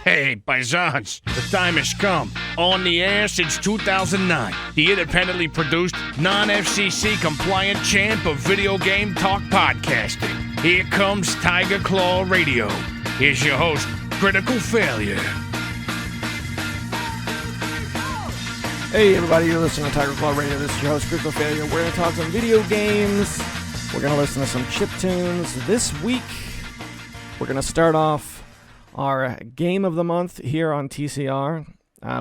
Hey, paisans, the time has come. On the air since 2009, the independently produced, non-FCC compliant champ of video game talk podcasting. Here comes Tiger Claw Radio. Here's your host, Critical Failure. Hey everybody, you're listening to Tiger Claw Radio. This is your host, Critical Failure. We're going to talk some video games. We're going to listen to some chiptunes. This week, we're going to start off our game of the month here on TCR,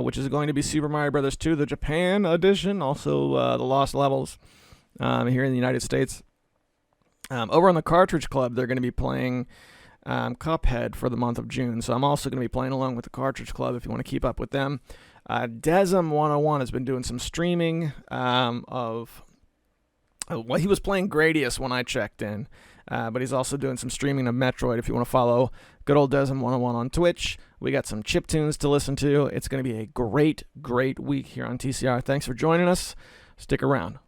which is going to be Super Mario Bros. 2, the Japan edition, also the Lost Levels here in the United States. Over on the Cartridge Club, they're going to be playing Cuphead for the month of June, so I'm also going to be playing along with the Cartridge Club if you want to keep up with them. Desm 101 has been doing some streaming of... Well, he was playing Gradius when I checked in, but he's also doing some streaming of Metroid. If you want to follow good old Desm 101 on Twitch, we got some chiptunes to listen to. It's going to be a great, great week here on TCR. Thanks for joining us. Stick around.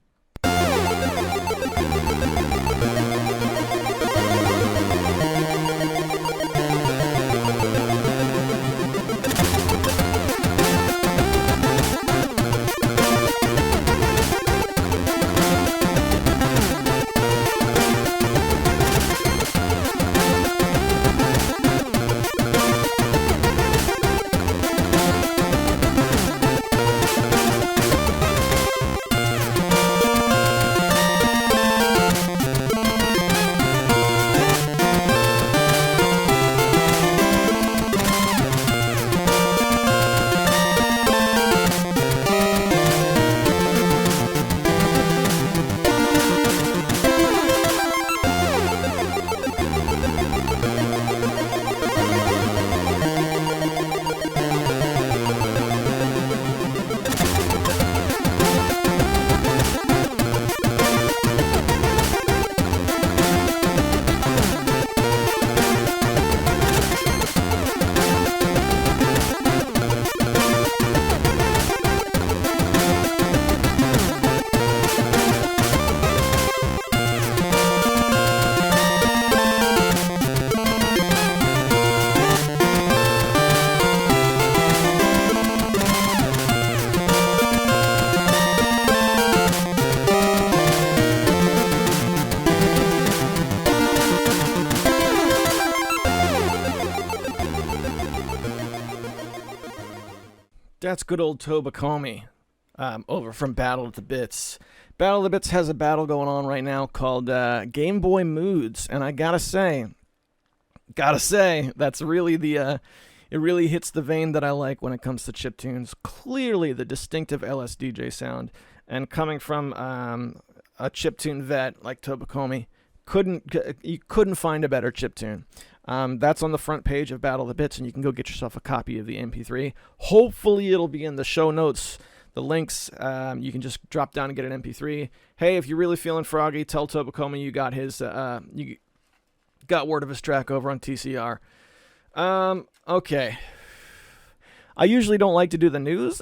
That's good old Tobakomi over from Battle of the Bits. Battle of the Bits has a battle going on right now called Game Boy Moods, and I gotta say, that's really it really hits the vein that I like when it comes to chiptunes. Clearly the distinctive LSDJ sound, and coming from a chiptune vet like Tobakomi, you couldn't find a better chiptune. That's on the front page of Battle of the Bits, and you can go get yourself a copy of the MP3. Hopefully it'll be in the show notes, the links. You can just drop down and get an MP3. Hey, if you're really feeling froggy, tell Tobakomi you got you got word of his track over on TCR. Okay. I usually don't like to do the news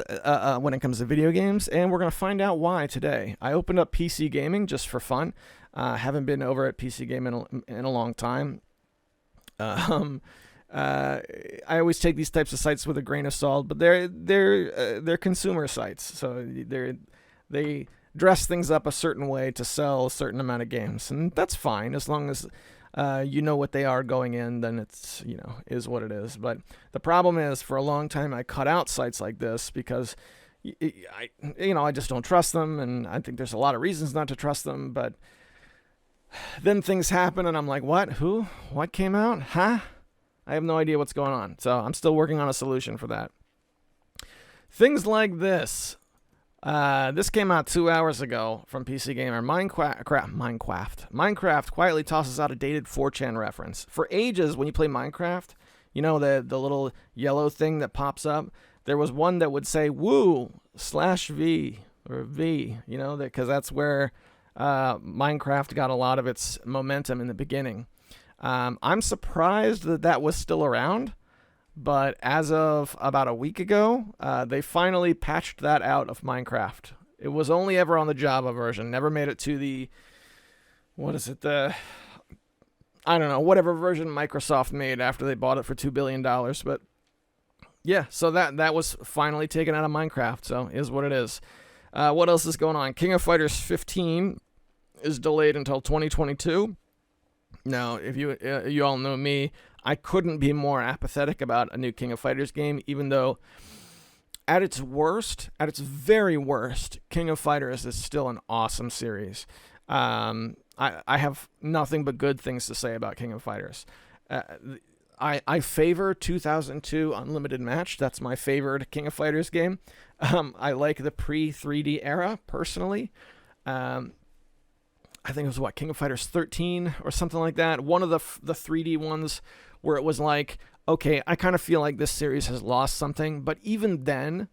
when it comes to video games, and we're going to find out why today. I opened up PC Gaming just for fun. Haven't been over at PC Gaming in a long time. I always take these types of sites with a grain of salt, but they're consumer sites, so they dress things up a certain way to sell a certain amount of games, and that's fine as long as you know what they are going in. Then it's is what it is. But the problem is, for a long time I cut out sites like this because I just don't trust them, and I think there's a lot of reasons not to trust them, but then things happen, and I'm like, what? Who? What came out? Huh? I have no idea what's going on. So I'm still working on a solution for that. Things like this. This came out 2 hours ago from PC Gamer. Minecraft quietly tosses out a dated 4chan reference. For ages, when you play Minecraft, the little yellow thing that pops up, there was one that would say woo/V or V, because that's where Minecraft got a lot of its momentum in the beginning. I'm surprised that was still around, but as of about a week ago, they finally patched that out of Minecraft. It was only ever on the Java version, never made it to the, I don't know, whatever version Microsoft made after they bought it for $2 billion, but Yeah, so that was finally taken out of Minecraft, so is what it is. What else is going on? King of Fighters 15 is delayed until 2022. Now, if you all know me, I couldn't be more apathetic about a new King of Fighters game, even though at its very worst, King of Fighters is still an awesome series. I have nothing but good things to say about King of Fighters. I favor 2002 Unlimited Match. That's my favorite King of Fighters game. I like the pre-3D era, personally. I think it was, King of Fighters 13 or something like that. One of the 3D ones where it was like, okay, I kind of feel like this series has lost something. But even then,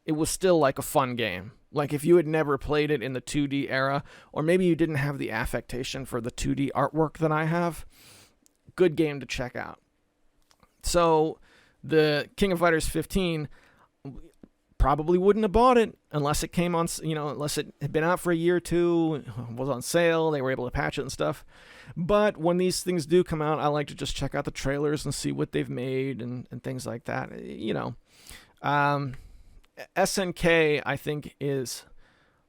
it was still like a fun game. Like if you had never played it in the 2D era, or maybe you didn't have the affectation for the 2D artwork that I have, good game to check out. So the King of Fighters 15 probably wouldn't have bought it unless it came on, unless it had been out for a year or two, was on sale, they were able to patch it and stuff. But when these things do come out, I like to just check out the trailers and see what they've made and things like that. SNK, I think, is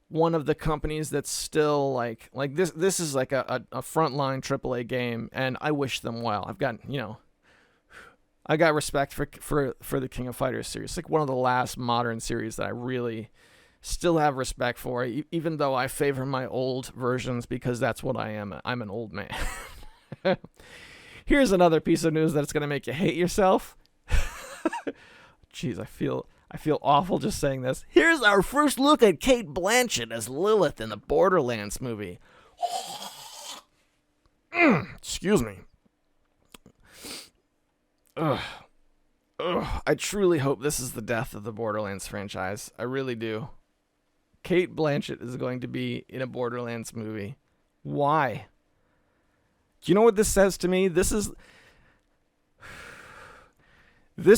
one of the companies that's still like this. This is like a frontline AAA game, and I wish them well. I got respect for the King of Fighters series. It's like one of the last modern series that I really still have respect for, even though I favor my old versions because that's what I am. I'm an old man. Here's another piece of news that's going to make you hate yourself. Jeez, I feel awful just saying this. Here's our first look at Cate Blanchett as Lilith in the Borderlands movie. Excuse me. Ugh. I truly hope this is the death of the Borderlands franchise. I really do. Cate Blanchett is going to be in a Borderlands movie. Why? Do you know what this says to me? This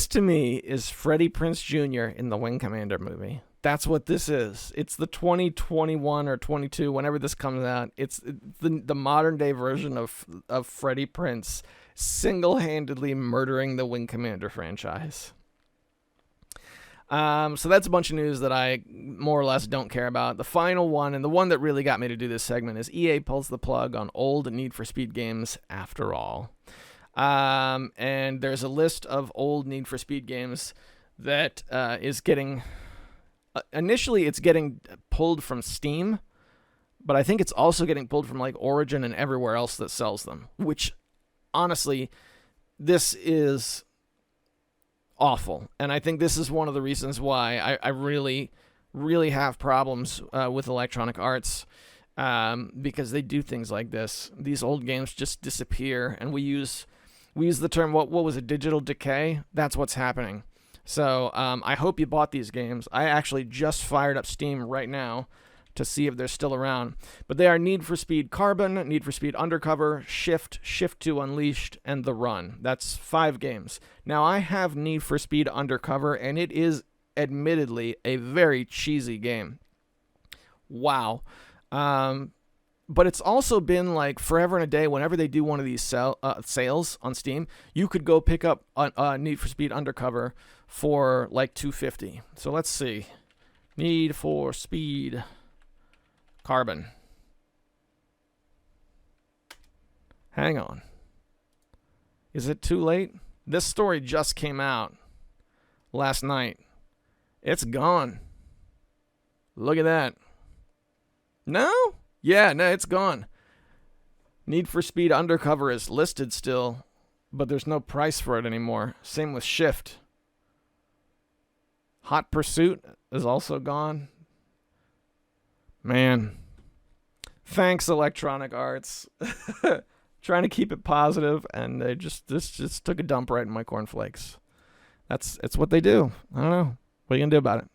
to me is Freddie Prinze Jr. in the Wing Commander movie. That's what this is. It's the 2021 or 22, whenever this comes out. It's the modern day version of Freddie Prinze single-handedly murdering the Wing Commander franchise. So that's a bunch of news that I more or less don't care about. The final one, and the one that really got me to do this segment, is EA pulls the plug on old Need for Speed games after all. And there's a list of old Need for Speed games that is getting... initially, it's getting pulled from Steam, but I think it's also getting pulled from like Origin and everywhere else that sells them, which... honestly, this is awful. And I think this is one of the reasons why I really, really have problems with Electronic Arts, because they do things like this. These old games just disappear, and we use the term, what was it, digital decay? That's what's happening. So I hope you bought these games. I actually just fired up Steam right now to see if they're still around. But they are Need for Speed Carbon, Need for Speed Undercover, Shift, Shift 2 Unleashed, and The Run. That's 5 games. Now, I have Need for Speed Undercover, and it is admittedly a very cheesy game. Wow. But it's also been like forever and a day. Whenever they do one of these sales on Steam, you could go pick up Need for Speed Undercover for like $250. So let's see. Need for Speed Carbon. Hang on. Is it too late? This story just came out last night. It's gone. Look at that. No? Yeah, no, it's gone. Need for Speed Undercover is listed still, but there's no price for it anymore. Same with Shift. Hot Pursuit is also gone. Man, thanks Electronic Arts. Trying to keep it positive, and they just took a dump right in my cornflakes. It's what they do. I don't know. What are you gonna do about it?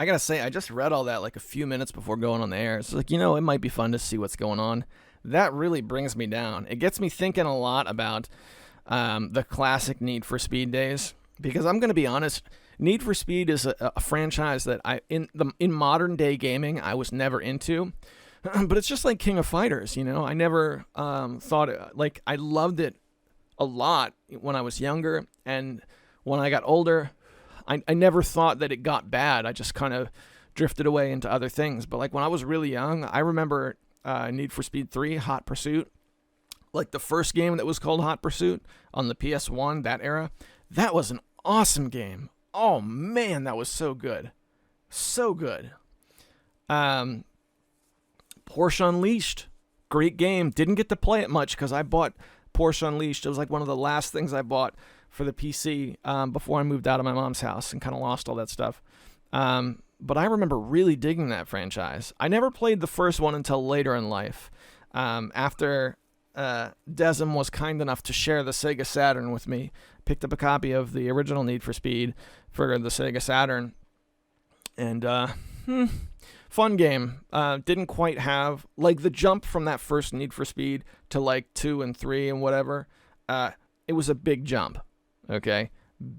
I gotta say, I just read all that like a few minutes before going on the air. It's like, it might be fun to see what's going on. That really brings me down. It gets me thinking a lot about the classic Need for Speed days, because I'm gonna be honest. Need for Speed is a franchise that in modern day gaming I was never into, but it's just like King of Fighters. I never thought I loved it a lot when I was younger, and when I got older, I never thought that it got bad. I just kind of drifted away into other things. But like when I was really young, I remember Need for Speed 3, Hot Pursuit. Like the first game that was called Hot Pursuit on the PS1, that era. That was an awesome game. Oh man, that was so good. So good. Porsche Unleashed. Great game. Didn't get to play it much because I bought Porsche Unleashed. It was like one of the last things I bought for the PC before I moved out of my mom's house and kind of lost all that stuff. But I remember really digging that franchise. I never played the first one until later in life. After Desm was kind enough to share the Sega Saturn with me, picked up a copy of the original Need for Speed for the Sega Saturn. And fun game. Didn't quite have, like, the jump from that first Need for Speed to like 2 and 3 and whatever. It was a big jump. Okay?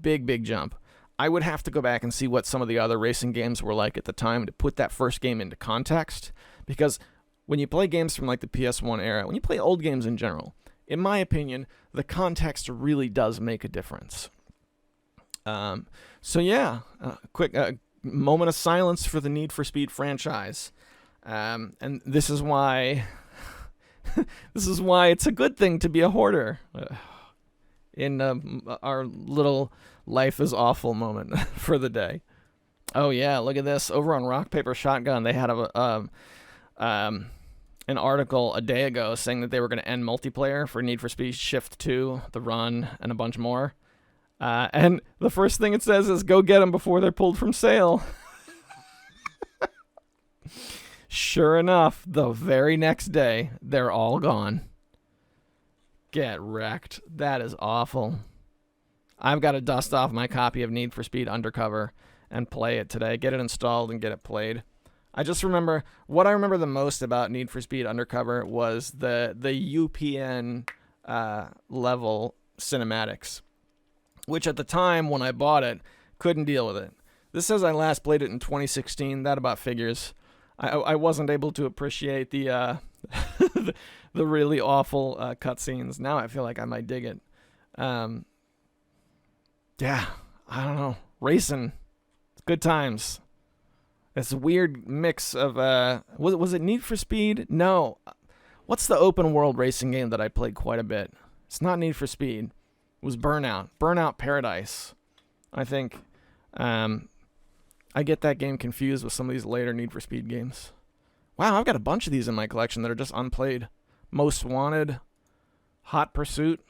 Big jump. I would have to go back and see what some of the other racing games were like at the time to put that first game into context. Because when you play games from like the PS1 era, when you play old games in general, in my opinion, the context really does make a difference. So yeah, quick moment of silence for the Need for Speed franchise. And this is why it's a good thing to be a hoarder. In our little life is awful moment for the day. Oh yeah, look at this. Over on Rock Paper Shotgun, they had an article a day ago saying that they were going to end multiplayer for Need for Speed Shift 2, The Run, and a bunch more. And the first thing it says is, go get them before they're pulled from sale. Sure enough, the very next day, they're all gone. Get wrecked. That is awful. I've got to dust off my copy of Need for Speed Undercover and play it today. Get it installed and get it played. I just remember, what I remember the most about Need for Speed Undercover was the UPN level cinematics, which at the time when I bought it, couldn't deal with it. This says I last played it in 2016. That about figures. I wasn't able to appreciate the the really awful cutscenes. Now I feel like I might dig it. Yeah, I don't know. Racing. Good times. It's a weird mix of, was it Need for Speed? No. What's the open world racing game that I played quite a bit? It's not Need for Speed. It was Burnout. Burnout Paradise. I think, I get that game confused with some of these later Need for Speed games. Wow, I've got a bunch of these in my collection that are just unplayed. Most Wanted, Hot Pursuit,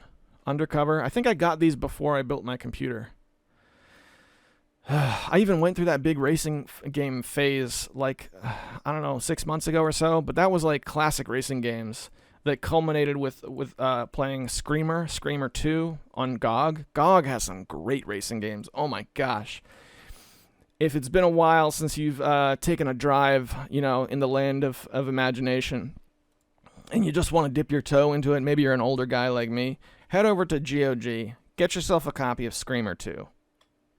Undercover. I think I got these before I built my computer. I even went through that big racing game phase, like, I don't know, 6 months ago or so, but that was like classic racing games that culminated with playing Screamer 2 on GOG. GOG has some great racing games. Oh my gosh. If it's been a while since you've taken a drive, in the land of imagination, and you just want to dip your toe into it, maybe you're an older guy like me, head over to GOG, get yourself a copy of Screamer 2.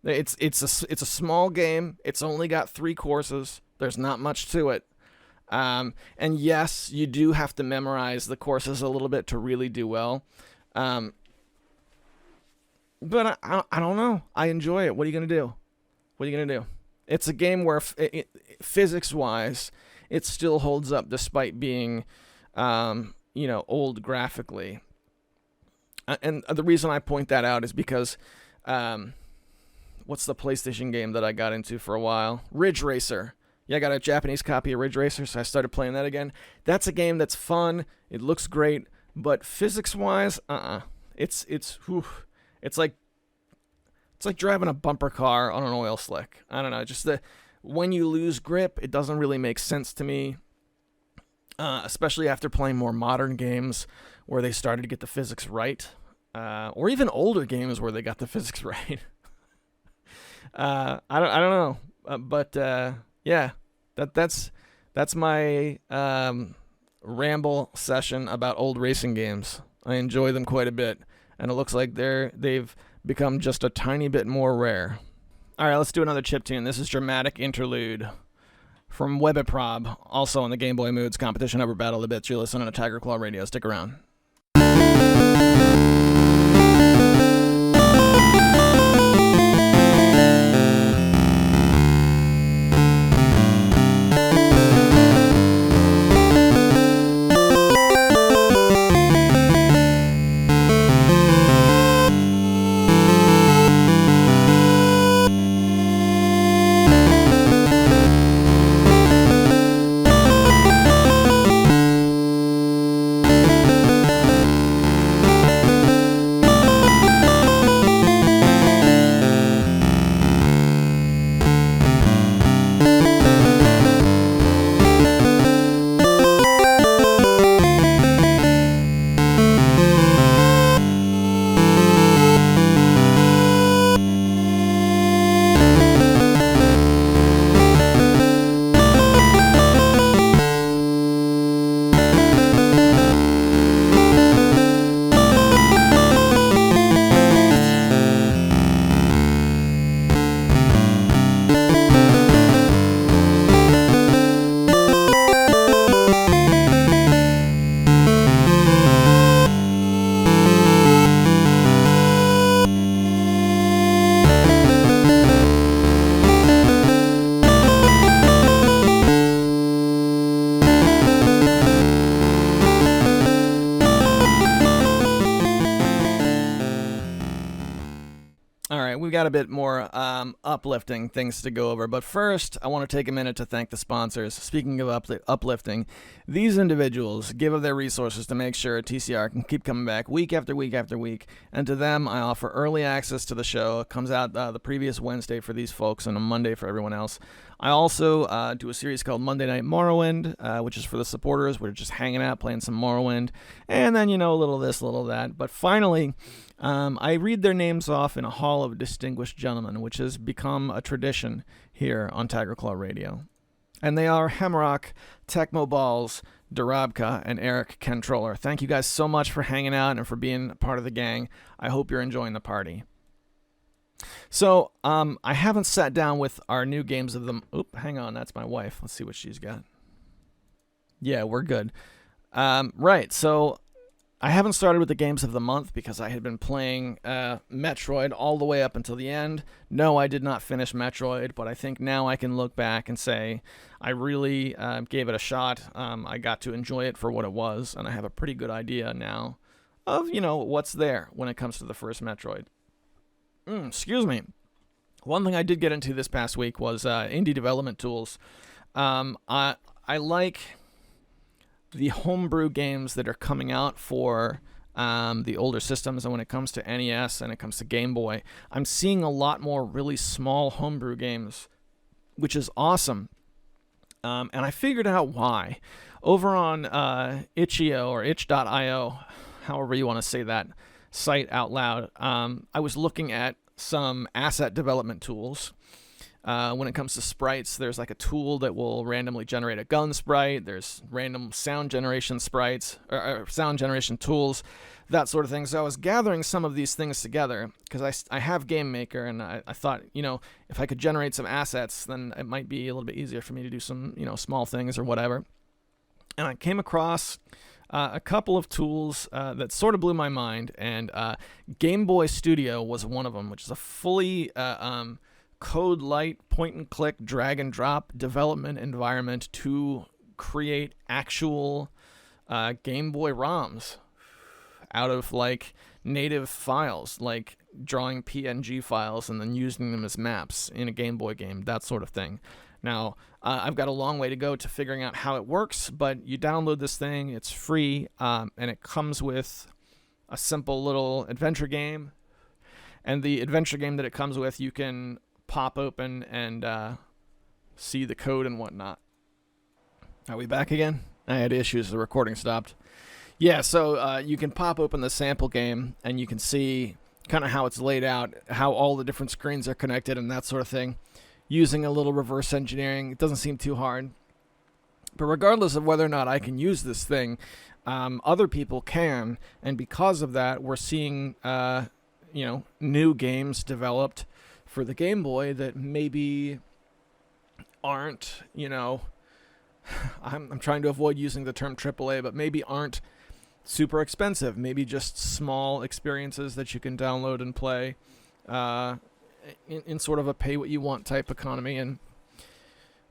It's a small game. It's only got 3 courses. There's not much to it. And yes, you do have to memorize the courses a little bit to really do well. But I don't know. I enjoy it. What are you going to do? It's a game where physics-wise, it still holds up despite being, old graphically. And the reason I point that out is because... what's the PlayStation game that I got into for a while? Ridge Racer. Yeah, I got a Japanese copy of Ridge Racer, so I started playing that again. That's a game that's fun. It looks great, but physics-wise, It's like driving a bumper car on an oil slick. I don't know. Just when you lose grip, it doesn't really make sense to me. Especially after playing more modern games where they started to get the physics right, or even older games where they got the physics right. I don't know, yeah, that's my ramble session about old racing games. I enjoy them quite a bit, and it looks like they've become just a tiny bit more rare. All right, let's do another chiptune. This is Dramatic Interlude from Webiprob, also on the Game Boy Moods competition over Battle of the Bits. You're listening to Tiger Claw Radio. Stick around. All right, we've got a bit more uplifting things to go over, but first, I want to take a minute to thank the sponsors. Speaking of uplifting, these individuals give of their resources to make sure TCR can keep coming back week after week after week, and to them, I offer early access to the show. It comes out the previous Wednesday for these folks and a Monday for everyone else. I also do a series called Monday Night Morrowind, which is for the supporters. We're just hanging out, playing some Morrowind, and then, a little this, a little that. But finally, I read their names off in a hall of distinguished gentlemen, which has become a tradition here on Tiger Claw Radio. And they are Hamrock, Tecmo Balls, Darabka, and Eric Controller. Thank you guys so much for hanging out and for being part of the gang. I hope you're enjoying the party. So, I haven't sat down with our new games of the... Oop, hang on, that's my wife. Let's see what she's got. Yeah, we're good. Right, so I haven't started with the games of the month because I had been playing Metroid all the way up until the end. No, I did not finish Metroid, but I think now I can look back and say I really gave it a shot. I got to enjoy it for what it was, and I have a pretty good idea now of, what's there when it comes to the first Metroid. Excuse me. One thing I did get into this past week was indie development tools. I like the homebrew games that are coming out for the older systems, and when it comes to NES and it comes to Game Boy, I'm seeing a lot more really small homebrew games, which is awesome. And I figured out why. Over on itch.io or itch.io, however you want to say that site out loud, I was looking at some asset development tools. When it comes to sprites, there's like a tool that will randomly generate a gun sprite. There's random sound generation sprites, or sound generation tools, that sort of thing. So I was gathering some of these things together because I have Game Maker, and I thought, if I could generate some assets, then it might be a little bit easier for me to do some, small things or whatever. And I came across a couple of tools that sort of blew my mind, and Game Boy Studio was one of them, which is a fully code light point and click drag and drop development environment to create actual Game Boy ROMs out of like native files, like drawing PNG files and then using them as maps in a Game Boy game, that sort of thing. Now, I've got a long way to go to figuring out how it works, but you download this thing, it's free, and it comes with a simple little adventure game. And the adventure game that it comes with, you can pop open and see the code and whatnot. Are we back again? I had issues, the recording stopped. Yeah, so you can pop open the sample game, and you can see kind of how it's laid out, how all the different screens are connected and that sort of thing. Using a little reverse engineering. It doesn't seem too hard. But regardless of whether or not I can use this thing, other people can. And because of that, we're seeing, new games developed for the Game Boy that maybe aren't, I'm trying to avoid using the term AAA, but maybe aren't super expensive. Maybe just small experiences that you can download and play. In sort of a pay-what-you-want type economy, and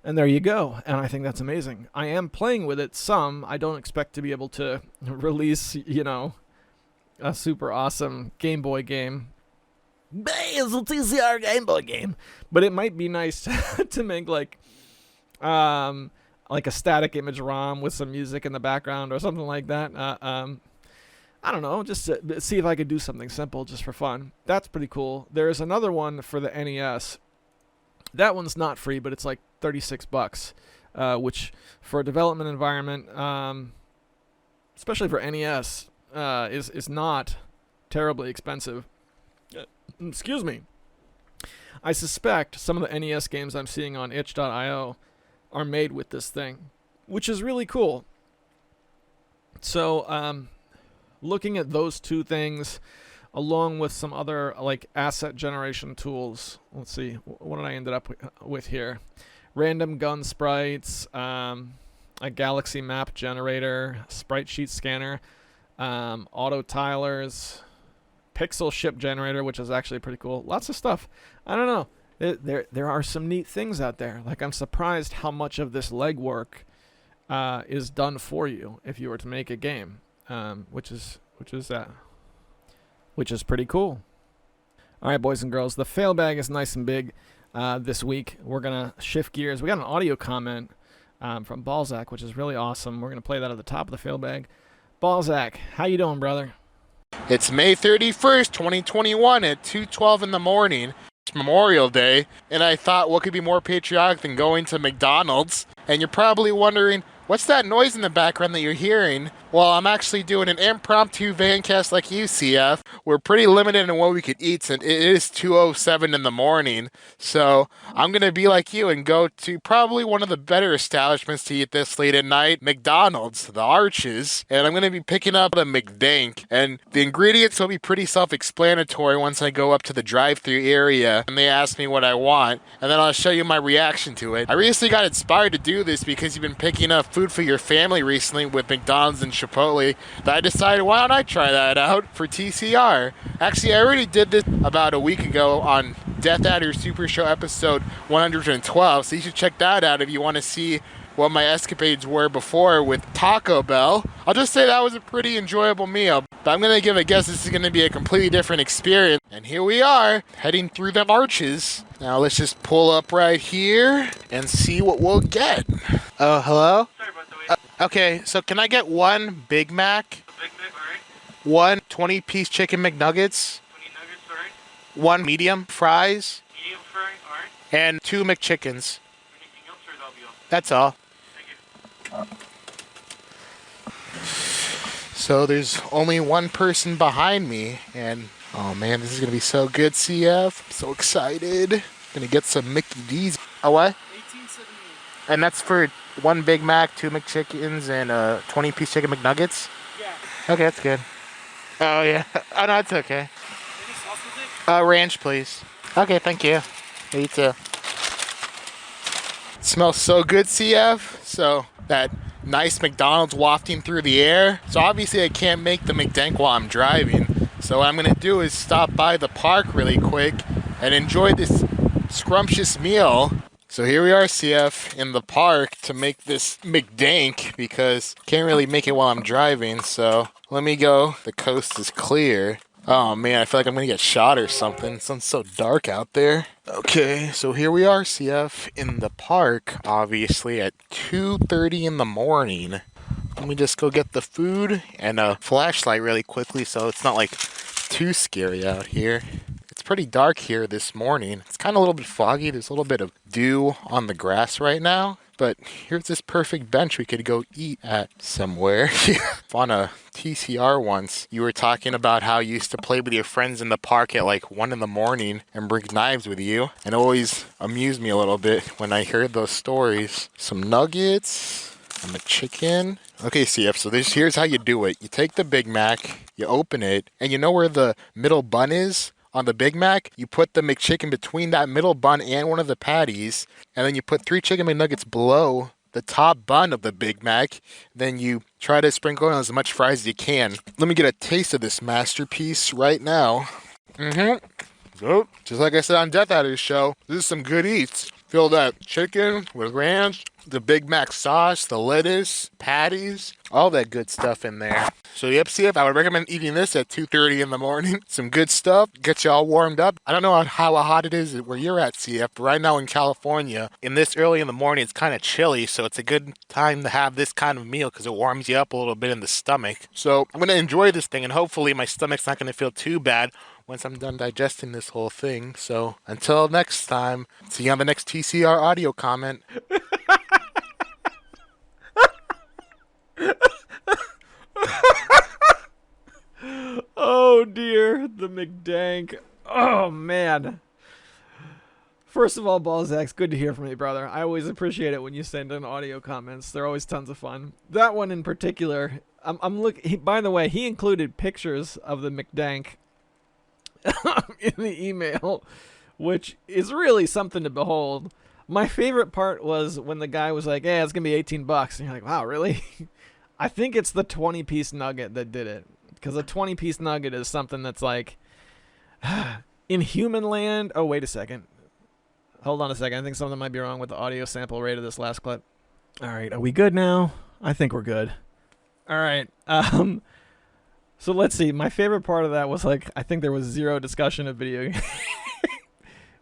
there you go. And I think that's amazing. I am playing with it some. I don't expect to be able to release, a super awesome Game Boy game. It's a TCR Game Boy game. But it might be nice to make like a static image ROM with some music in the background or something like that. I don't know, just to see if I could do something simple just for fun. That's pretty cool. There's another one for the NES. That one's not free, but it's like $36, which for a development environment, especially for NES, is not terribly expensive. Excuse me. I suspect some of the NES games I'm seeing on itch.io are made with this thing, which is really cool. So, looking at those two things, along with some other like asset generation tools. Let's see, what did I end up with here? Random gun sprites, a galaxy map generator, sprite sheet scanner, auto tilers, pixel ship generator, which is actually pretty cool. Lots of stuff. I don't know. There are some neat things out there. Like, I'm surprised how much of this legwork is done for you if you were to make a game. Which is pretty cool. All right, boys and girls, the fail bag is nice and big this week. We're going to shift gears. We got an audio comment from Balzac, which is really awesome. We're going to play that at the top of the fail bag. Balzac, how you doing, brother? It's May 31st, 2021 at 2:12 in the morning. It's Memorial Day, and I thought what could be more patriotic than going to McDonald's? And you're probably wondering, what's that noise in the background that you're hearing? Well, I'm actually doing an impromptu vancast like you, CF. We're pretty limited in what we could eat since it is 2:07 in the morning. So I'm going to be like you and go to probably one of the better establishments to eat this late at night, McDonald's, the Arches. And I'm going to be picking up a mcdank. And the ingredients will be pretty self-explanatory once I go up to the drive-thru area and they ask me what I want. And then I'll show you my reaction to it. I recently got inspired to do this because you've been picking up food for your family recently with McDonald's and Chipotle, that I decided, why don't I try that out for TCR? Actually, I already did this about a week ago on Death Adder Super Show episode 112, so you should check that out if you want to see what my escapades were before with Taco Bell. I'll just say that was a pretty enjoyable meal, but I'm going to give a guess this is going to be a completely different experience. And here we are, heading through the Arches. Now let's just pull up right here and see what we'll get. Oh, hello? Sorry about the wait. Okay, so can I get one Big Mac? A Big Mac, alright. One 20-piece chicken McNuggets? 20 nuggets, alright. One medium fries? Medium fry, alright. And 2 McChickens. Anything else, or that'll be all? That's all. Thank you. So there's only one person behind me, and oh man, this is gonna be so good, CF. I'm so excited. Gonna get some Mickey D's. Oh, what? 1878. And that's for one Big Mac, 2 McChickens, and a 20-piece chicken McNuggets? Yeah. Okay, that's good. Oh, yeah. Oh, no, it's okay. Any sauce with it? Ranch, please. Okay, thank you. You too. It smells so good, CF. So, that nice McDonald's wafting through the air. So, obviously, I can't make the mcdank while I'm driving. So, what I'm going to do is stop by the park really quick and enjoy this scrumptious meal. So here we are, CF, in the park to make this mcdank because can't really make it while I'm driving. So let me go. The coast is clear. Oh man, I feel like I'm gonna get shot or something. It sounds so dark out there. Okay, so here we are, CF, in the park, obviously at 2:30 in the morning. Let me just go get the food and a flashlight really quickly so it's not like too scary out here. It's pretty dark here this morning. It's kind of a little bit foggy. There's a little bit of dew on the grass right now. But here's this perfect bench we could go eat at somewhere. On a TCR once, you were talking about how you used to play with your friends in the park at like 1 in the morning and bring knives with you. And it always amused me a little bit when I heard those stories. Some nuggets, and a chicken. Okay, CF, so here's how you do it. You take the Big Mac, you open it, and you know where the middle bun is? On the Big Mac, you put the McChicken between that middle bun and one of the patties, and then you put 3 chicken McNuggets below the top bun of the Big Mac. Then you try to sprinkle on as much fries as you can. Let me get a taste of this masterpiece right now. So, just like I said on Death Adder's show, this is some good eats. Fill that chicken with ranch, the Big Mac sauce, the lettuce, patties, all that good stuff in there. So yep, CF, I would recommend eating this at 2:30 in the morning. Some good stuff, get you all warmed up. I don't know how hot it is where you're at, CF, but right now in California, in this early in the morning, it's kind of chilly, so it's a good time to have this kind of meal because it warms you up a little bit in the stomach. So I'm going to enjoy this thing, and hopefully my stomach's not going to feel too bad once I'm done digesting this whole thing. So until next time, see you on the next TCR audio comment. Oh dear, the mcdank. Oh man. First of all, Balzac's good to hear from you, brother. I always appreciate it when you send in audio comments. They're always tons of fun. That one in particular, I'm looking. By the way, he included pictures of the mcdank in the email, which is really something to behold. My favorite part was when the guy was like, "Yeah, it's gonna be $18," and you're like, "Wow, really?" I think it's the 20-piece nugget that did it, because a 20-piece nugget is something that's like in human land. Oh, wait a second. Hold on a second. I think something might be wrong with the audio sample rate of this last clip. All right, are we good now? I think we're good. All right. So let's see. My favorite part of that was like I think there was zero discussion of video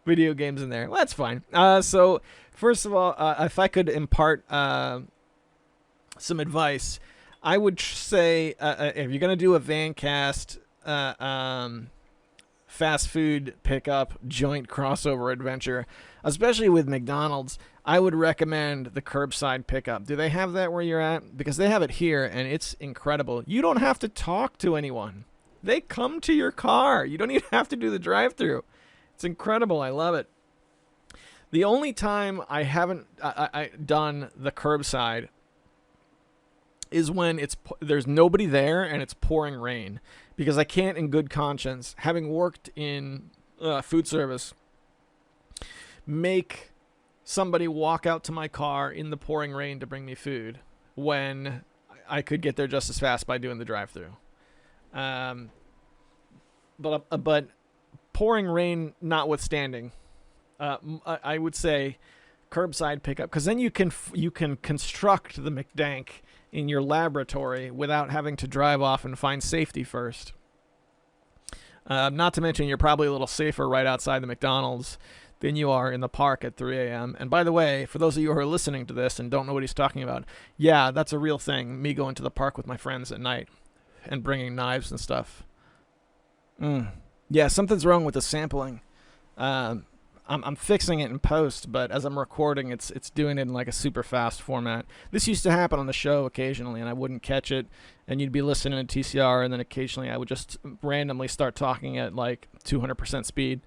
games in there. Well, that's fine. So first of all, if I could impart some advice, I would say if you're gonna do a van cast, fast food pickup joint crossover adventure, especially with McDonald's, I would recommend the curbside pickup. Do they have that where you're at? Because they have it here, and it's incredible. You don't have to talk to anyone. They come to your car. You don't even have to do the drive-through. It's incredible. I love it. The only time I haven't done the curbside is when there's nobody there and it's pouring rain, because I can't in good conscience, having worked in food service, make somebody walk out to my car in the pouring rain to bring me food when I could get there just as fast by doing the drive-through. But pouring rain notwithstanding, I would say curbside pickup, because then you can construct the mcdank in your laboratory without having to drive off and find safety first. Not to mention, you're probably a little safer right outside the McDonald's than you are in the park at 3 a.m. And by the way, for those of you who are listening to this and don't know what he's talking about, yeah, that's a real thing, me going to the park with my friends at night and bringing knives and stuff. Yeah, something's wrong with the sampling. I'm fixing it in post, but as I'm recording, it's doing it in like a super fast format. This used to happen on the show occasionally, and I wouldn't catch it, and you'd be listening to TCR, and then occasionally I would just randomly start talking at like 200% speed.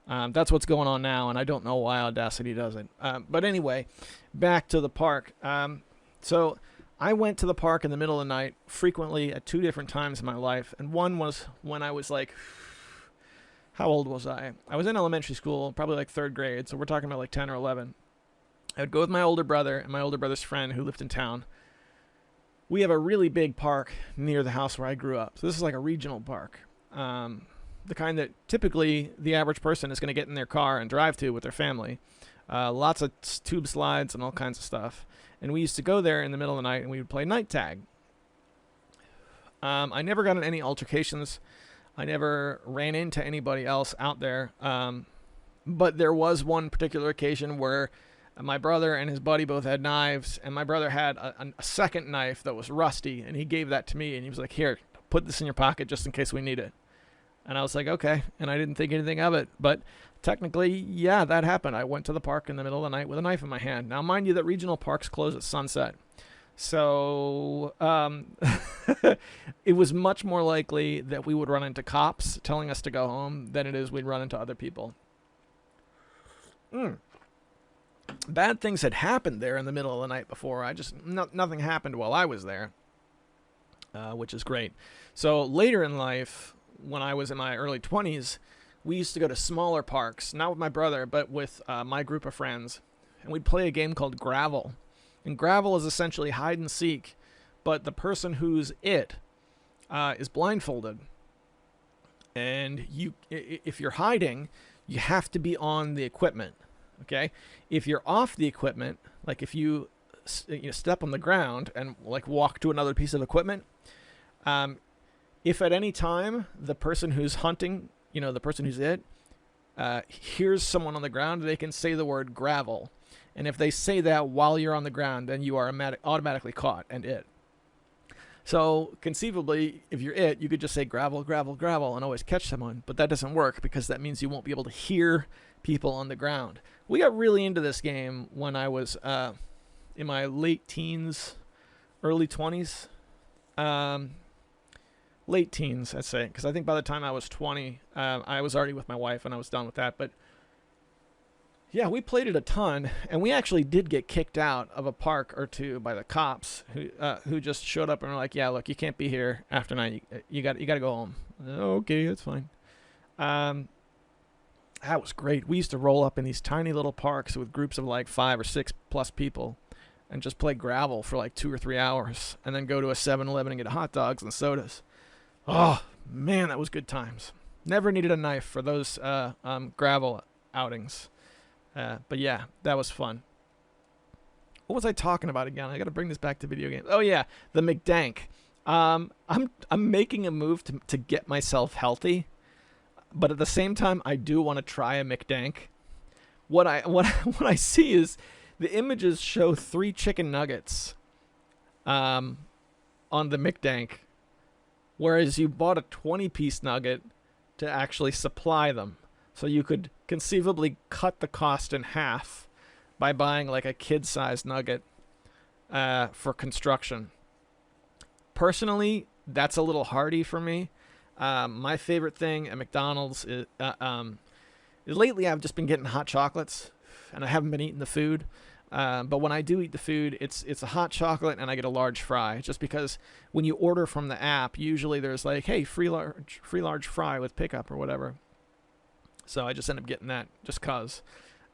That's what's going on now, and I don't know why Audacity does it. But anyway, back to the park. So I went to the park in the middle of the night frequently at 2 different times in my life, and one was when I was like, how old was I? I was in elementary school, probably like 3rd grade, so we're talking about like 10 or 11. I would go with my older brother and my older brother's friend who lived in town. We have a really big park near the house where I grew up. So this is like a regional park. The kind that typically the average person is going to get in their car and drive to with their family. Lots of tube slides and all kinds of stuff. And we used to go there in the middle of the night and we would play night tag. I never got in any altercations. I never ran into anybody else out there. But there was one particular occasion where my brother and his buddy both had knives, and my brother had a second knife that was rusty, and he gave that to me, and he was like, here, put this in your pocket just in case we need it. And I was like, okay, and I didn't think anything of it. But technically, yeah, that happened. I went to the park in the middle of the night with a knife in my hand. Now, mind you that regional parks close at sunset. So it was much more likely that we would run into cops telling us to go home than it is we'd run into other people. Bad things had happened there in the middle of the night before. Nothing happened while I was there, which is great. So later in life, when I was in my early 20s, we used to go to smaller parks, not with my brother, but with my group of friends, and we'd play a game called Gravel. And Gravel is essentially hide and seek, but the person who's is blindfolded. And if you're hiding, you have to be on the equipment. Okay? If you're off the equipment, like if you step on the ground and like walk to another piece of equipment, if at any time the person who's hunting, the person who's hears someone on the ground, they can say the word gravel. And if they say that while you're on the ground, then you are automatically caught and it. So conceivably, if you're you could just say gravel, gravel, gravel and always catch someone. But that doesn't work because that means you won't be able to hear people on the ground. We got really into this game when I was in my late teens, early 20s. Late teens, I'd say. Because I think by the time I was 20, I was already with my wife and I was done with that. But yeah, we played it a ton, and we actually did get kicked out of a park or two by the cops who just showed up and were like, yeah, look, you can't be here after 9. You got to go home. Okay, that's fine. That was great. We used to roll up in these tiny little parks with groups of like 5 or 6 plus people and just play Gravel for like 2 or 3 hours and then go to a 7-Eleven and get hot dogs and sodas. Oh, man, that was good times. Never needed a knife for those Gravel outings. But yeah, that was fun. What was I talking about again? I got to bring this back to video games. Oh yeah, the mcdank. I'm making a move to get myself healthy, but at the same time, I do want to try a mcdank. What I see is the images show 3 chicken nuggets, on the mcdank, whereas you bought a 20-piece nugget to actually supply them. So you could conceivably cut the cost in half by buying like a kid-sized nugget for construction. Personally, that's a little hardy for me. My favorite thing at McDonald's is lately I've just been getting hot chocolates, and I haven't been eating the food. But when I do eat the food, it's a hot chocolate, and I get a large fry. Just because when you order from the app, usually there's like, hey, free large fry with pickup or whatever. So I just end up getting that just cause.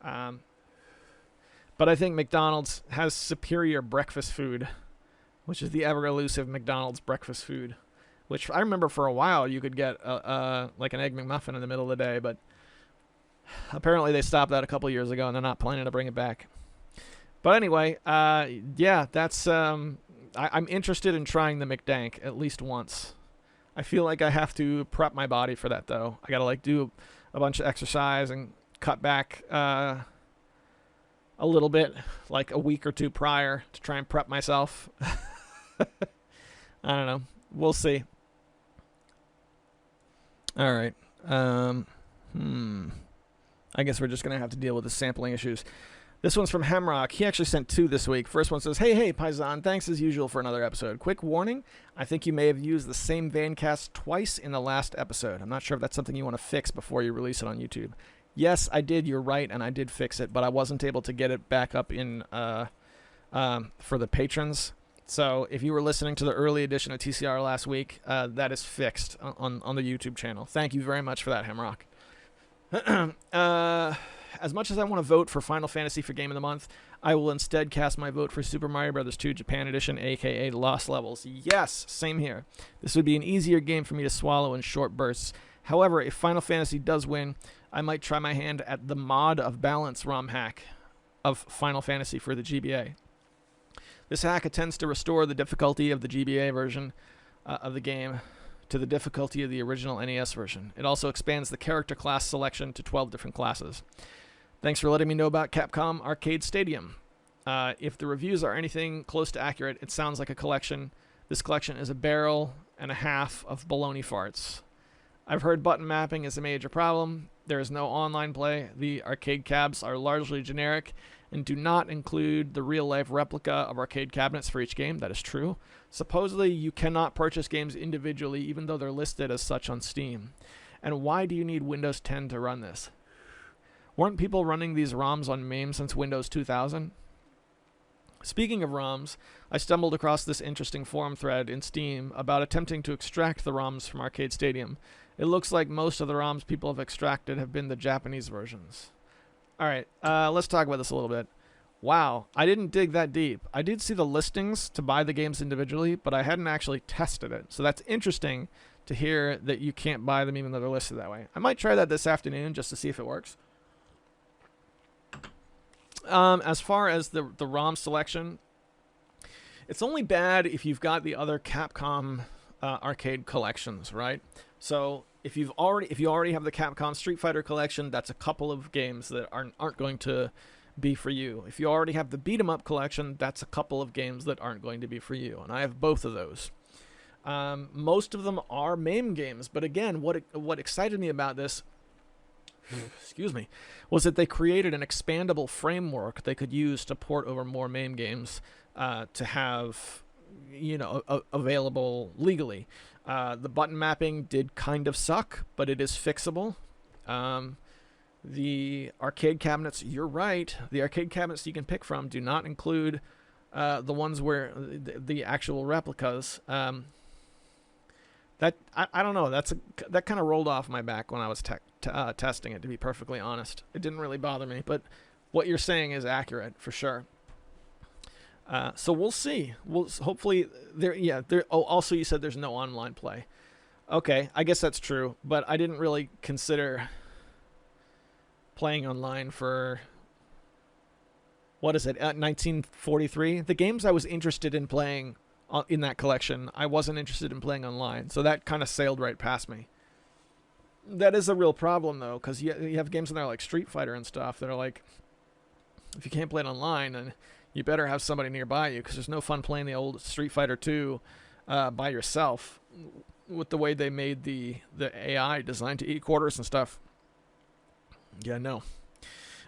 But I think McDonald's has superior breakfast food, which is the ever elusive McDonald's breakfast food, which I remember for a while you could get like an Egg McMuffin in the middle of the day, but apparently they stopped that a couple years ago, and they're not planning to bring it back. But anyway, yeah, that's I'm interested in trying the mcdank at least once. I feel like I have to prep my body for that, though. I gotta like do a bunch of exercise and cut back a little bit, like a week or two prior, to try and prep myself. I don't know. We'll see. All right. I guess we're just gonna have to deal with the sampling issues. This one's from Hemrock. He actually sent 2 this week. First one says, Hey, Paisan, thanks as usual for another episode. Quick warning, I think you may have used the same Vancast twice in the last episode. I'm not sure if that's something you want to fix before you release it on YouTube. Yes, I did. You're right, and I did fix it, but I wasn't able to get it back up in for the patrons. So if you were listening to the early edition of TCR last week, that is fixed on the YouTube channel. Thank you very much for that, Hemrock. As much as I want to vote for Final Fantasy for Game of the Month, I will instead cast my vote for Super Mario Bros. 2 Japan Edition, aka Lost Levels. Yes, same here. This would be an easier game for me to swallow in short bursts. However, if Final Fantasy does win, I might try my hand at the Mod of Balance ROM hack of Final Fantasy for the GBA. This hack attempts to restore the difficulty of the GBA version of the game to the difficulty of the original NES version. It also expands the character class selection to 12 different classes. Thanks for letting me know about Capcom Arcade Stadium. If the reviews are anything close to accurate, it sounds like a collection. This collection is a barrel and a half of baloney farts. I've heard button mapping is a major problem. There is no online play. The arcade cabs are largely generic and do not include the real-life replica of arcade cabinets for each game. That is true. Supposedly, you cannot purchase games individually, even though they're listed as such on Steam. And why do you need Windows 10 to run this? Weren't people running these ROMs on MAME since Windows 2000? Speaking of ROMs, I stumbled across this interesting forum thread in Steam about attempting to extract the ROMs from Arcade Stadium. It looks like most of the ROMs people have extracted have been the Japanese versions. Alright, let's talk about this a little bit. Wow, I didn't dig that deep. I did see the listings to buy the games individually, but I hadn't actually tested it. So that's interesting to hear that you can't buy them even though they're listed that way. I might try that this afternoon just to see if it works. As far as the ROM selection, it's only bad if you've got the other Capcom arcade collections, right? So if you already have the Capcom Street Fighter collection, that's a couple of games that aren't going to be for you. If you already have the Beat 'em Up collection, that's a couple of games that aren't going to be for you, and I have both of those. Most of them are MAME games, but again, what excited me about this, excuse me, was that they created an expandable framework they could use to port over more MAME games to have, available legally. The button mapping did kind of suck, but it is fixable. The arcade cabinets, you're right, the arcade cabinets you can pick from do not include the ones where the actual replicas. That I don't know. That kind of rolled off my back when I was testing it. To be perfectly honest, it didn't really bother me. But what you're saying is accurate for sure. So we'll see. We'll hopefully there. Yeah. There. Oh, also you said there's no online play. Okay, I guess that's true. But I didn't really consider playing online for. What is it? 1943. The games I was interested in playing in that collection. I wasn't interested in playing online, so that kind of sailed right past me. That is a real problem, though, because you have games in there like Street Fighter and stuff that are like, if you can't play it online, then you better have somebody nearby you, because there's no fun playing the old Street Fighter 2 by yourself with the way they made the AI designed to eat quarters and stuff. Yeah, no.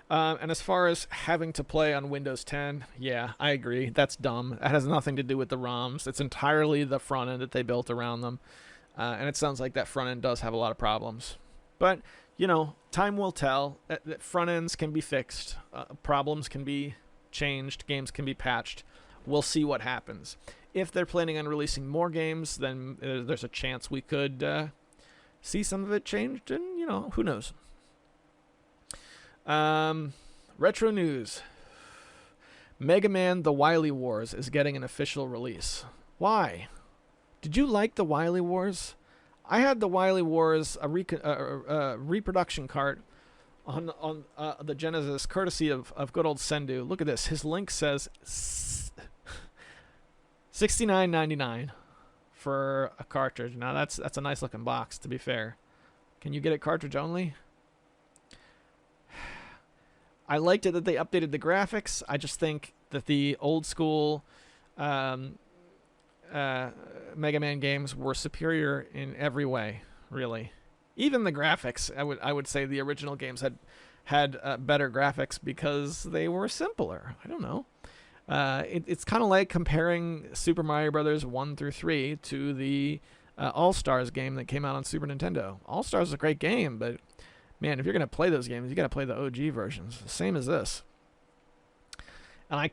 And as far as having to play on Windows 10, yeah, I agree. That's dumb. That has nothing to do with the ROMs. It's entirely the front end that they built around them. And it sounds like that front end does have a lot of problems. But, you know, time will tell. That front ends can be fixed. Problems can be changed. Games can be patched. We'll see what happens. If they're planning on releasing more games, then there's a chance we could see some of it changed. And, you know, who knows? Retro news. Mega Man The Wily Wars is getting an official release. Why? Did you like the Wily Wars? I had the Wily Wars, a reproduction cart on the Genesis, courtesy of good old Sendu. Look at this. His link says $69.99 for a cartridge. Now that's a nice looking box, to be fair. Can you get it cartridge only? I liked it that they updated the graphics. I just think that the old school Mega Man games were superior in every way, really. Even the graphics, I would say the original games had better graphics because they were simpler. I don't know. It's kind of like comparing Super Mario Brothers 1 through 3 to the All-Stars game that came out on Super Nintendo. All-Stars is a great game, but man, if you're going to play those games, you got to play the OG versions. Same as this. And I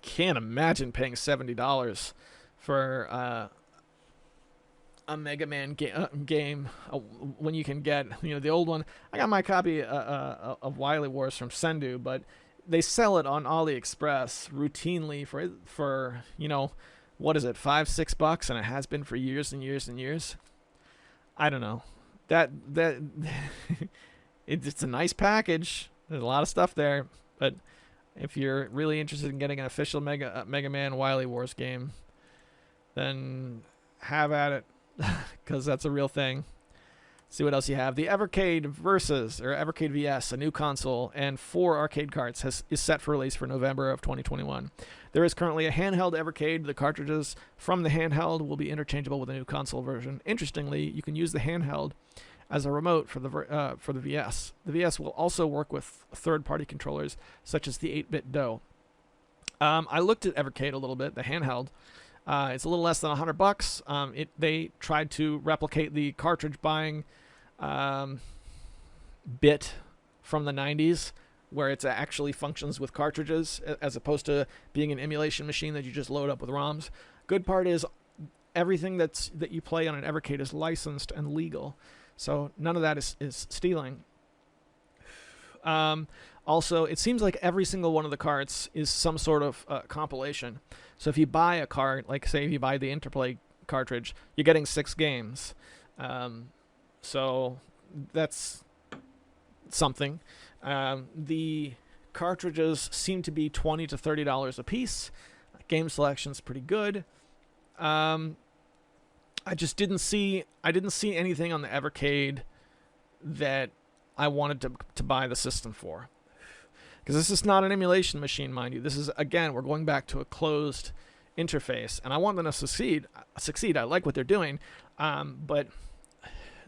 can't imagine paying $70 for a Mega Man game when you can get, you know, the old one. I got my copy of Wily Wars from Sendu, but they sell it on AliExpress routinely for you know, what is it, $5-6, and it has been for years and years and years. I don't know. That it's a nice package. There's a lot of stuff there, but if you're really interested in getting an official Mega Man Wily Wars game, then have at it, because that's a real thing. See what else you have. The Evercade Versus, or Evercade VS, a new console, and 4 arcade carts is set for release for November of 2021. There is currently a handheld Evercade. The cartridges from the handheld will be interchangeable with a new console version. Interestingly, you can use the handheld as a remote for the VS. The VS will also work with third-party controllers, such as the 8-bit DOE. I looked at Evercade a little bit, the handheld. It's a little less than $100. They tried to replicate the cartridge buying bit from the 90s, where it actually functions with cartridges as opposed to being an emulation machine that you just load up with ROMs. Good part is everything that you play on an Evercade is licensed and legal, so none of that is stealing. Also, it seems like every single one of the carts is some sort of compilation. So if you buy a cart, like say if you buy the Interplay cartridge, you're getting 6 games. So that's something. The cartridges seem to be $20 to $30 a piece. Game selection's pretty good. I just didn't see anything on the Evercade that I wanted to buy the system for. Because this is not an emulation machine, mind you. This is, again, we're going back to a closed interface, and I want them to succeed. I like what they're doing, but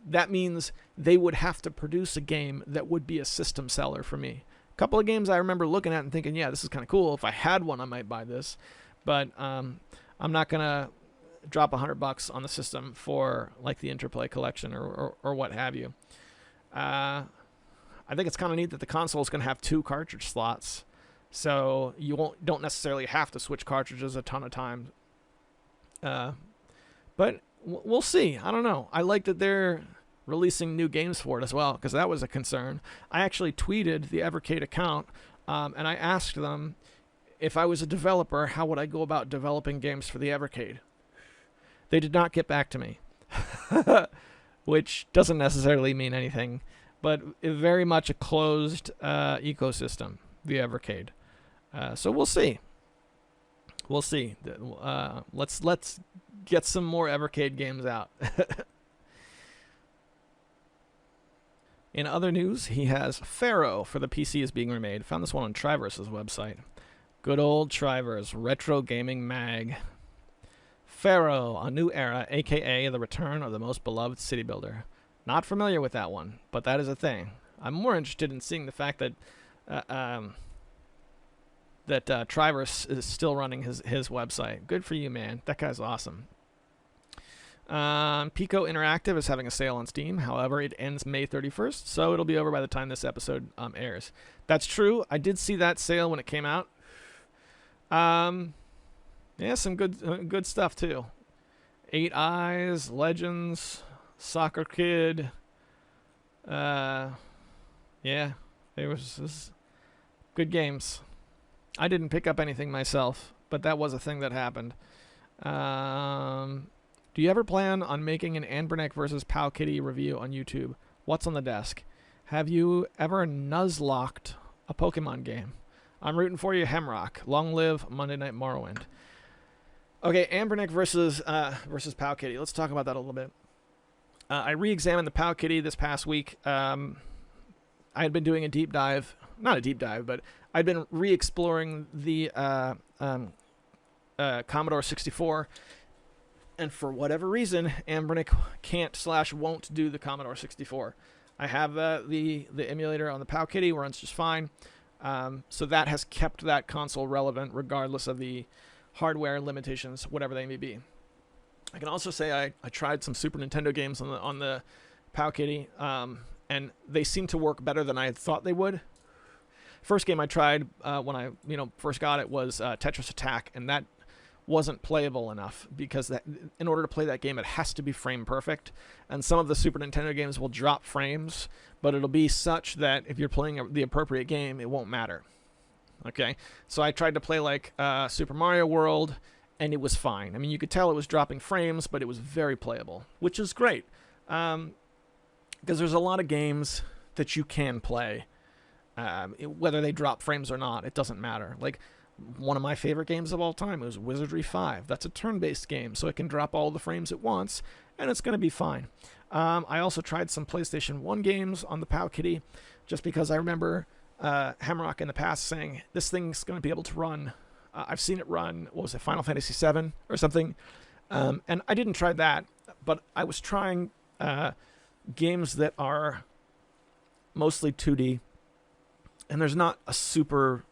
that means they would have to produce a game that would be a system seller for me. A couple of games I remember looking at and thinking, yeah, this is kind of cool. If I had one, I might buy this. But I'm not going to drop $100 on the system for like the Interplay collection or what have you. I think it's kind of neat that the console is going to have 2 cartridge slots, so you don't necessarily have to switch cartridges a ton of times. But we'll see. I don't know. I like that they're releasing new games for it as well, because that was a concern. I actually tweeted the Evercade account, and I asked them, if I was a developer, how would I go about developing games for the Evercade? They did not get back to me, which doesn't necessarily mean anything, but very much a closed ecosystem, the Evercade. So we'll see. We'll see. Let's get some more Evercade games out. In other news, he has Pharaoh for the PC is being remade. Found this one on Triverse's website. Good old Triverse, retro gaming mag. Pharaoh, a new era, aka the return of the most beloved city builder. Not familiar with that one, but that is a thing. I'm more interested in seeing the fact that Triverse is still running his website. Good for you, man. That guy's awesome. Pico Interactive is having a sale on Steam. However, it ends May 31st, so it'll be over by the time this episode airs. That's true. I did see that sale when it came out. Yeah, some good stuff too. 8 Eyes, Legends, Soccer Kid. Yeah, there was good games. I didn't pick up anything myself, but that was a thing that happened. Do you ever plan on making an Anbernic versus Powkitty review on YouTube? What's on the desk? Have you ever nuzlocked a Pokemon game? I'm rooting for you, Hemrock. Long live Monday Night Morrowind. Okay, Anbernic versus Powkitty. Let's talk about that a little bit. I re-examined the Powkitty this past week. I had been doing a deep dive. Not a deep dive, but I'd been re-exploring the Commodore 64. And for whatever reason, Anbernic can't/won't do the Commodore 64. I have the emulator on the Powkitty, runs just fine. So that has kept that console relevant regardless of the hardware limitations, whatever they may be. I can also say I tried some Super Nintendo games on the Powkitty, and they seem to work better than I had thought they would. First game I tried when I first got it was Tetris Attack, and that wasn't playable enough because in order to play that game, it has to be frame perfect. And some of the Super Nintendo games will drop frames, but it'll be such that if you're playing the appropriate game, it won't matter. Okay, so I tried to play like Super Mario World, and it was fine. I mean, you could tell it was dropping frames, but it was very playable, which is great. Because there's a lot of games that you can play, whether they drop frames or not, it doesn't matter. Like, one of my favorite games of all time was Wizardry 5. That's a turn-based game, so it can drop all the frames at once, and it's going to be fine. I also tried some PlayStation 1 games on the Powkitty, just because I remember Hemrock in the past saying, this thing's going to be able to run. I've seen it run, what was it, Final Fantasy VII or something? And I didn't try that, but I was trying games that are mostly 2D, and there's not a super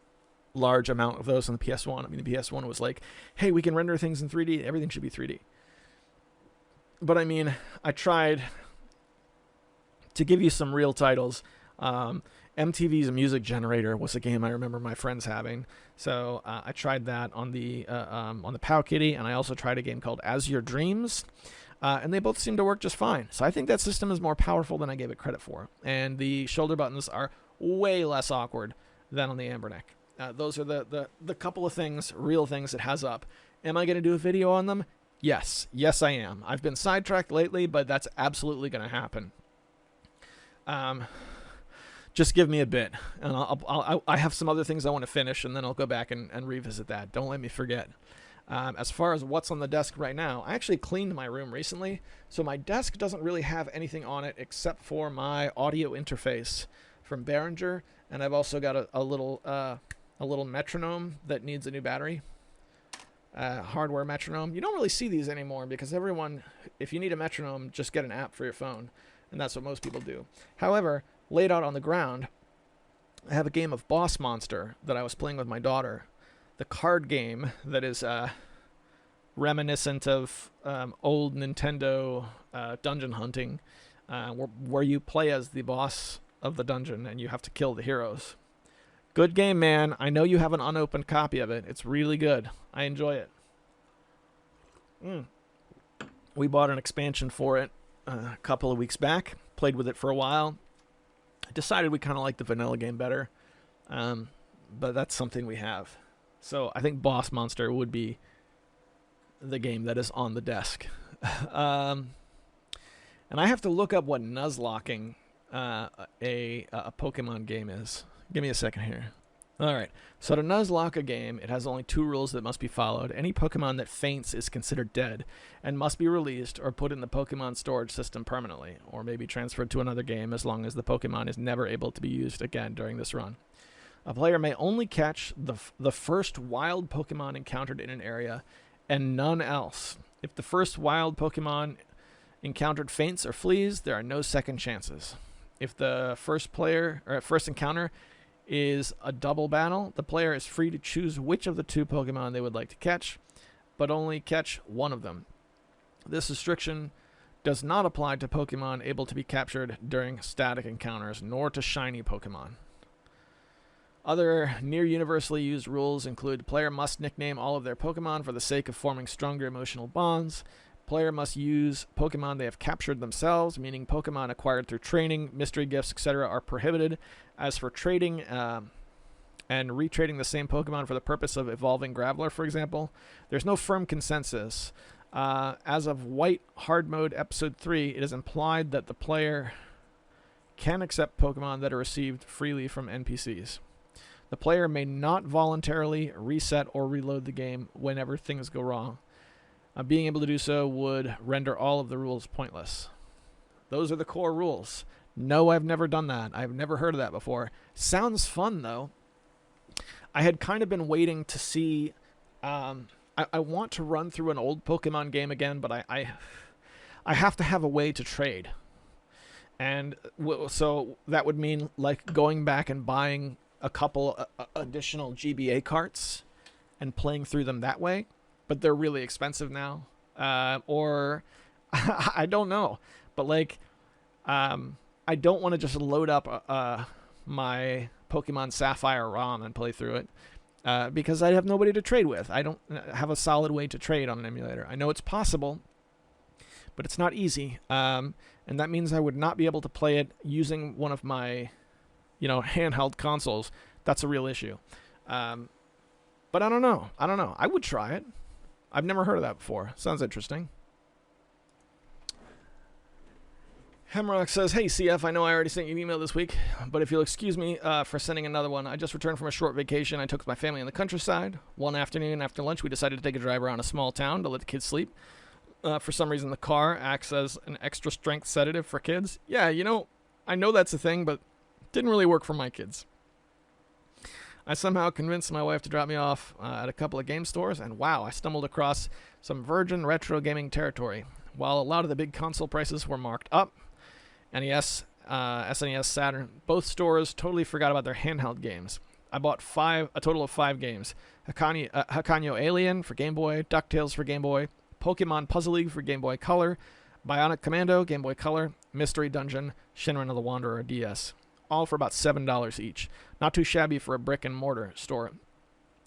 large amount of those on the PS1. I mean, the PS1 was like, hey, we can render things in 3D. Everything should be 3D. But I mean, I tried to give you some real titles. MTV's Music Generator was a game I remember my friends having. So I tried that on the Powkitty, and I also tried a game called As Your Dreams. And they both seem to work just fine. So I think that system is more powerful than I gave it credit for. And the shoulder buttons are way less awkward than on the Anbernic. Those are the couple of things, real things it has up. Am I going to do a video on them? Yes. Yes, I am. I've been sidetracked lately, but that's absolutely going to happen. Just give me a bit. And I have some other things I want to finish, and then I'll go back and revisit that. Don't let me forget. As far as what's on the desk right now, I actually cleaned my room recently, so my desk doesn't really have anything on it except for my audio interface from Behringer, and I've also got a little metronome that needs a new battery. Hardware metronome. You don't really see these anymore because everyone, if you need a metronome, just get an app for your phone, and that's what most people do. However, laid out on the ground, I have a game of Boss Monster that I was playing with my daughter. The card game that is reminiscent of old Nintendo dungeon hunting, where you play as the boss of the dungeon and you have to kill the heroes. Good game, man. I know you have an unopened copy of it. It's really good. I enjoy it. We bought an expansion for it a couple of weeks back. Played with it for a while. Decided we kind of like the vanilla game better. But that's something we have. So I think Boss Monster would be the game that is on the desk. And I have to look up what nuzlocking a Pokemon game is. Give me a second here. Alright, so to Nuzlocke a game, it has only 2 rules that must be followed. Any Pokemon that faints is considered dead and must be released or put in the Pokemon storage system permanently, or maybe transferred to another game as long as the Pokemon is never able to be used again during this run. A player may only catch the first wild Pokemon encountered in an area and none else. If the first wild Pokemon encountered faints or flees, there are no second chances. If the first encounter is a double battle, the player is free to choose which of the 2 Pokemon they would like to catch, but only catch one of them. This restriction does not apply to Pokemon able to be captured during static encounters, nor to shiny Pokemon. Other near universally used rules include the player must nickname all of their Pokemon for the sake of forming stronger emotional bonds. Player must use Pokemon they have captured themselves, meaning Pokemon acquired through training, mystery gifts, etc. are prohibited. As for trading and retrading the same Pokemon for the purpose of evolving Graveler, for example, there's no firm consensus. As of White Hard Mode Episode 3, it is implied that the player can accept Pokemon that are received freely from NPCs. The player may not voluntarily reset or reload the game whenever things go wrong. Being able to do so would render all of the rules pointless. Those are the core rules. No, I've never done that. I've never heard of that before. Sounds fun, though. I had kind of been waiting to see... I want to run through an old Pokemon game again, but I have to have a way to trade. And so that would mean like going back and buying a couple additional GBA carts and playing through them that way. But they're really expensive now. Or I don't know. But like I don't want to just load up my Pokemon Sapphire ROM and play through it because I have nobody to trade with. I don't have a solid way to trade on an emulator. I know it's possible, but it's not easy. And that means I would not be able to play it using one of my, handheld consoles. That's a real issue. But I don't know. I would try it. I've never heard of that before. Sounds interesting. Hemrock says, "Hey, CF, I know I already sent you an email this week, but if you'll excuse me for sending another one. I just returned from a short vacation I took with my family in the countryside. One afternoon after lunch, we decided to take a drive around a small town to let the kids sleep. For some reason, the car acts as an extra strength sedative for kids. Yeah, I know that's a thing, but it didn't really work for my kids. I somehow convinced my wife to drop me off at a couple of game stores, and wow, I stumbled across some virgin retro gaming territory. While a lot of the big console prices were marked up, NES, SNES, Saturn, both stores totally forgot about their handheld games. I bought a total of 5 games. Hakanyo Alien for Game Boy, DuckTales for Game Boy, Pokemon Puzzle League for Game Boy Color, Bionic Commando, Game Boy Color, Mystery Dungeon, Shinran of the Wanderer, DS. All for about $7 each. Not too shabby for a brick and mortar store.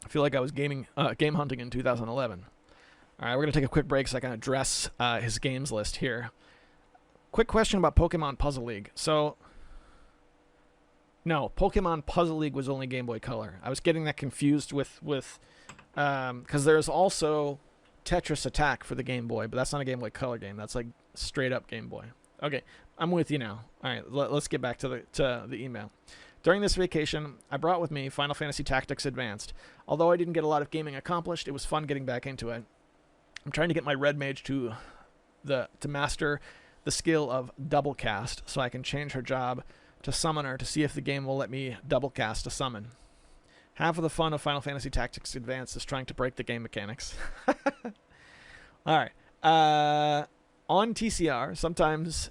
I feel like I was game hunting in 2011. All right, we're going to take a quick break so I can address his games list here. Quick question about Pokemon Puzzle League. So, no, Pokemon Puzzle League was only Game Boy Color. I was getting that confused with because there's also Tetris Attack for the Game Boy, but that's not a Game Boy Color game. That's like straight up Game Boy. Okay, I'm with you now. All right, let's get back to the email. During this vacation, I brought with me Final Fantasy Tactics Advanced. Although I didn't get a lot of gaming accomplished, it was fun getting back into it. I'm trying to get my Red Mage to master the skill of double cast so I can change her job to summoner to see if the game will let me double cast a summon. Half of the fun of Final Fantasy Tactics Advanced is trying to break the game mechanics. All right. On TCR, sometimes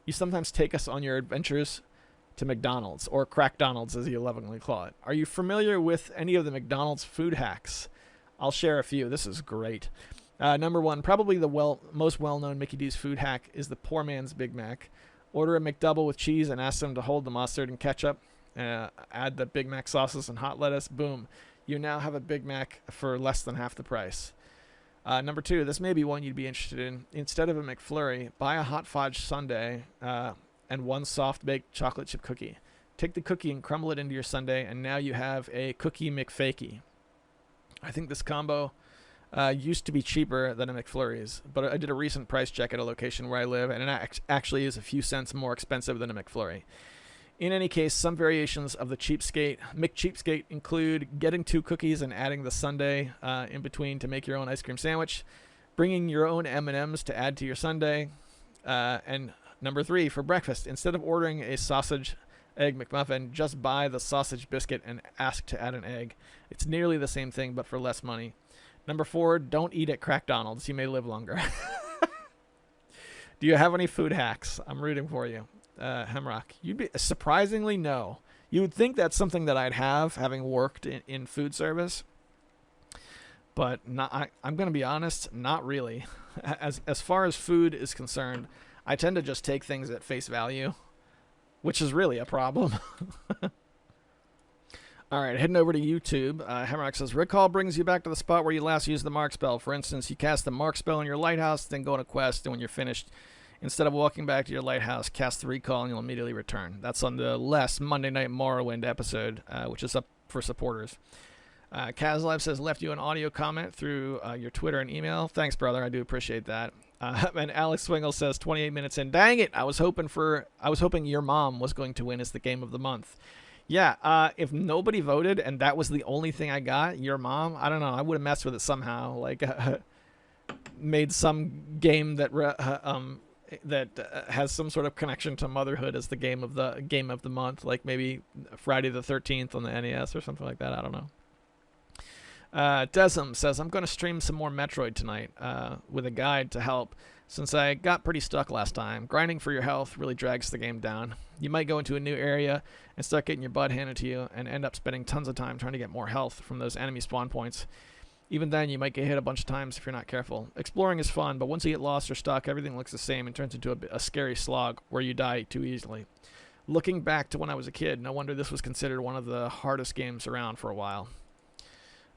you sometimes take us on your adventures to McDonald's, or Crackdonald's as you lovingly call it. Are you familiar with any of the McDonald's food hacks? I'll share a few. This is great. Number 1, probably the most well-known Mickey D's food hack is the poor man's Big Mac. Order a McDouble with cheese and ask them to hold the mustard and ketchup. Add the Big Mac sauces and hot lettuce. Boom. You now have a Big Mac for less than half the price. Number 2, this may be one you'd be interested in. Instead of a McFlurry, buy a hot fudge sundae and 1 soft-baked chocolate chip cookie. Take the cookie and crumble it into your sundae, and now you have a Cookie McFakey. I think this combo used to be cheaper than a McFlurry's, but I did a recent price check at a location where I live, and it actually is a few cents more expensive than a McFlurry. In any case, some variations of the McCheapskate include getting 2 cookies and adding the sundae in between to make your own ice cream sandwich, bringing your own M&Ms to add to your sundae, and number 3, for breakfast, instead of ordering a sausage egg McMuffin, just buy the sausage biscuit and ask to add an egg. It's nearly the same thing, but for less money. Number 4, don't eat at Crackdonald's. You may live longer. Do you have any food hacks? I'm rooting for you. Hemrock, you'd be surprisingly no. You would think that's something that I'd have, having worked in food service, but I'm going to be honest, not really. As far as food is concerned, I tend to just take things at face value, which is really a problem. All right, heading over to YouTube. Hemrock says, Recall brings you back to the spot where you last used the mark spell. For instance, you cast the mark spell in your lighthouse, then go on a quest, and when you're finished, instead of walking back to your lighthouse, cast the recall and you'll immediately return. That's on the last Monday Night Morrowind episode, which is up for supporters. Kazlive says, left you an audio comment through your Twitter and email. Thanks, brother. I do appreciate that. And Alex Swingle says, 28 minutes in. Dang it! I was hoping your mom was going to win as the game of the month. Yeah, if nobody voted and that was the only thing I got, your mom, I don't know. I would have messed with it somehow. Like, made some game that has some sort of connection to motherhood as the game of the month, like maybe Friday the 13th on the NES or something like that. I don't know. Desum says, I'm going to stream some more Metroid tonight with a guide to help, since I got pretty stuck last time. Grinding for your health really drags the game down. You might go into a new area and start getting your butt handed to you and end up spending tons of time trying to get more health from those enemy spawn points. Even then, you might get hit a bunch of times if you're not careful. Exploring is fun, but once you get lost or stuck, everything looks the same and turns into a scary slog where you die too easily. Looking back to when I was a kid, no wonder this was considered one of the hardest games around for a while.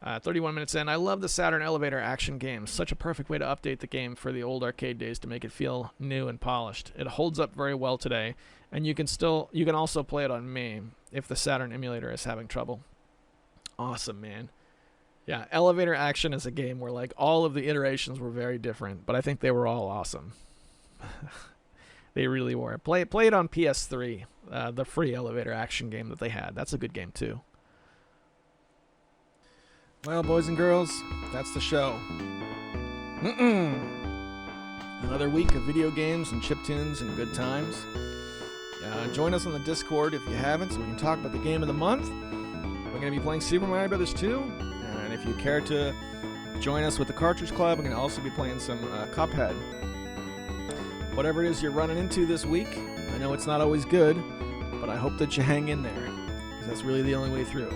31 minutes in. I love the Saturn elevator action games. Such a perfect way to update the game for the old arcade days to make it feel new and polished. It holds up very well today, and you can also play it on MAME if the Saturn emulator is having trouble. Awesome, man. Yeah, elevator action is a game where like all of the iterations were very different, but I think they were all awesome. They really were. Play it on PS3, the free elevator action game that they had. That's a good game too. Well, boys and girls, that's the show. Another week of video games and chiptunes and good times. Join us on the Discord if you haven't, so we can talk about the game of the month. We're going to be playing Super Mario Bros. 2, and if you care to join us with the Cartridge Club, we're going to also be playing some Cuphead. Whatever it is you're running into this week, I know it's not always good, but I hope that you hang in there, because that's really the only way through.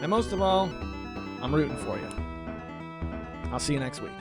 And most of all, I'm rooting for you. I'll see you next week.